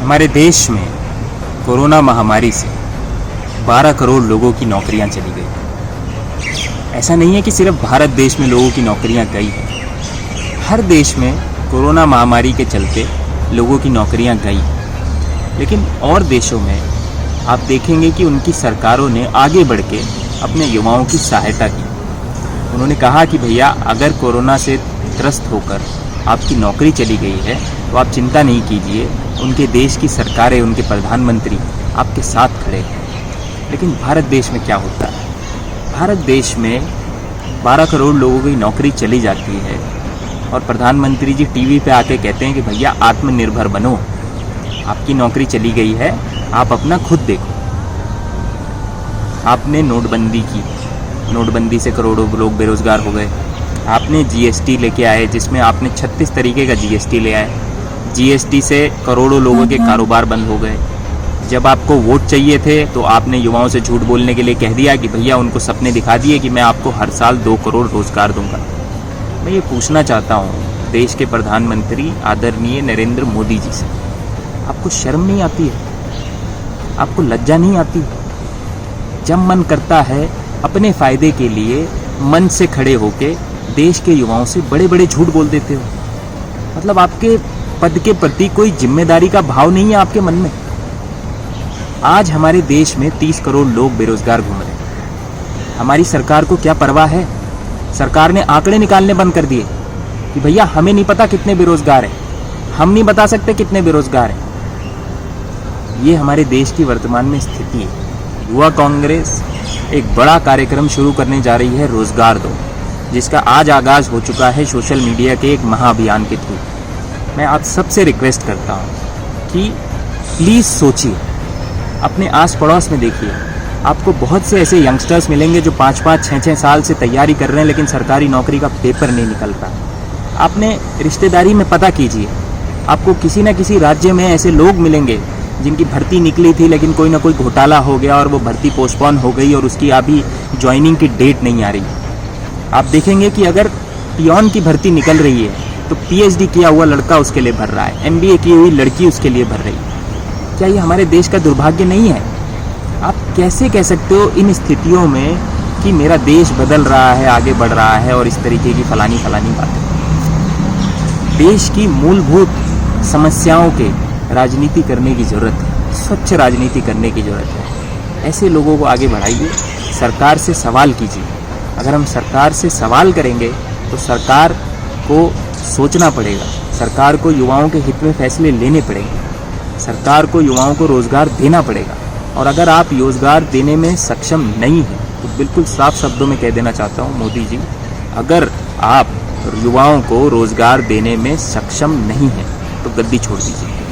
हमारे देश में कोरोना महामारी से 12 करोड़ लोगों की नौकरियां चली गई। ऐसा नहीं है कि सिर्फ भारत देश में लोगों की नौकरियां गई हैं, हर देश में कोरोना महामारी के चलते लोगों की नौकरियां गई। लेकिन और देशों में आप देखेंगे कि उनकी सरकारों ने आगे बढ़ के अपने युवाओं की सहायता की। उन्होंने कहा कि भैया अगर कोरोना से त्रस्त होकर आपकी नौकरी चली गई है तो आप चिंता नहीं कीजिए, उनके देश की सरकारें, उनके प्रधानमंत्री आपके साथ खड़े हैं। लेकिन भारत देश में क्या होता है? भारत देश में 12 करोड़ लोगों की नौकरी चली जाती है और प्रधानमंत्री जी टीवी पे आके कहते हैं कि भैया आत्मनिर्भर बनो, आपकी नौकरी चली गई है, आप अपना खुद देखो। आपने नोटबंदी की, नोटबंदी से करोड़ों लोग बेरोजगार हो गए। आपने जीएसटी लेके आए जिसमें आपने 36 तरीके का जीएसटी ले आए। जीएसटी से करोड़ों लोगों के कारोबार बंद हो गए। जब आपको वोट चाहिए थे तो आपने युवाओं से झूठ बोलने के लिए कह दिया कि भैया, उनको सपने दिखा दिए कि मैं आपको हर साल 2 करोड़ रोजगार दूंगा। मैं ये पूछना चाहता हूँ देश के प्रधानमंत्री आदरणीय नरेंद्र मोदी जी से, आपको शर्म नहीं आती है? आपको लज्जा नहीं आती? जब मन करता है अपने फायदे के लिए मन से खड़े होके देश के युवाओं से बड़े बड़े झूठ बोल देते हो। मतलब आपके पद के प्रति कोई जिम्मेदारी का भाव नहीं है आपके मन में। आज हमारे देश में 30 करोड़ लोग बेरोजगार घूम रहे हैं। हमारी सरकार को क्या परवाह है? सरकार ने आंकड़े निकालने बंद कर दिए कि भैया हमें नहीं पता कितने बेरोजगार हैं, हम नहीं बता सकते कितने बेरोजगार हैं। ये हमारे देश की वर्तमान में स्थिति है। युवा कांग्रेस एक बड़ा कार्यक्रम शुरू करने जा रही है, रोजगार दो, जिसका आज आगाज हो चुका है सोशल मीडिया के एक महाअभियान के थ्रू। मैं आप सबसे रिक्वेस्ट करता हूँ कि प्लीज़ सोचिए, अपने आस पड़ोस में देखिए, आपको बहुत से ऐसे यंगस्टर्स मिलेंगे जो 5-5, 6-6 साल से तैयारी कर रहे हैं लेकिन सरकारी नौकरी का पेपर नहीं निकल रहा। आपने रिश्तेदारी में पता कीजिए, आपको किसी न किसी राज्य में ऐसे लोग मिलेंगे जिनकी भर्ती निकली थी लेकिन कोई ना कोई घोटाला हो गया और वो भर्ती पोस्टपोन हो गई और उसकी अभी ज्वाइनिंग की डेट नहीं आ रही। आप देखेंगे कि अगर पियोन की भर्ती निकल रही है तो पीएचडी किया हुआ लड़का उसके लिए भर रहा है, एमबीए की हुई लड़की उसके लिए भर रही है। क्या ये हमारे देश का दुर्भाग्य नहीं है? आप कैसे कह सकते हो इन स्थितियों में कि मेरा देश बदल रहा है, आगे बढ़ रहा है और इस तरीके की फलानी बातें? देश की मूलभूत समस्याओं के राजनीति करने की ज़रूरत है, स्वच्छ राजनीति करने की ज़रूरत है। ऐसे लोगों को आगे बढ़ाइए, सरकार से सवाल कीजिए। अगर हम सरकार से सवाल करेंगे तो सरकार को सोचना पड़ेगा, सरकार को युवाओं के हित में फैसले लेने पड़ेंगे, सरकार को युवाओं को रोज़गार देना पड़ेगा। और अगर आप रोज़गार देने में सक्षम नहीं हैं तो बिल्कुल साफ शब्दों में कह देना चाहता हूँ मोदी जी, अगर आप युवाओं को रोज़गार देने में सक्षम नहीं हैं तो गद्दी छोड़ दीजिए।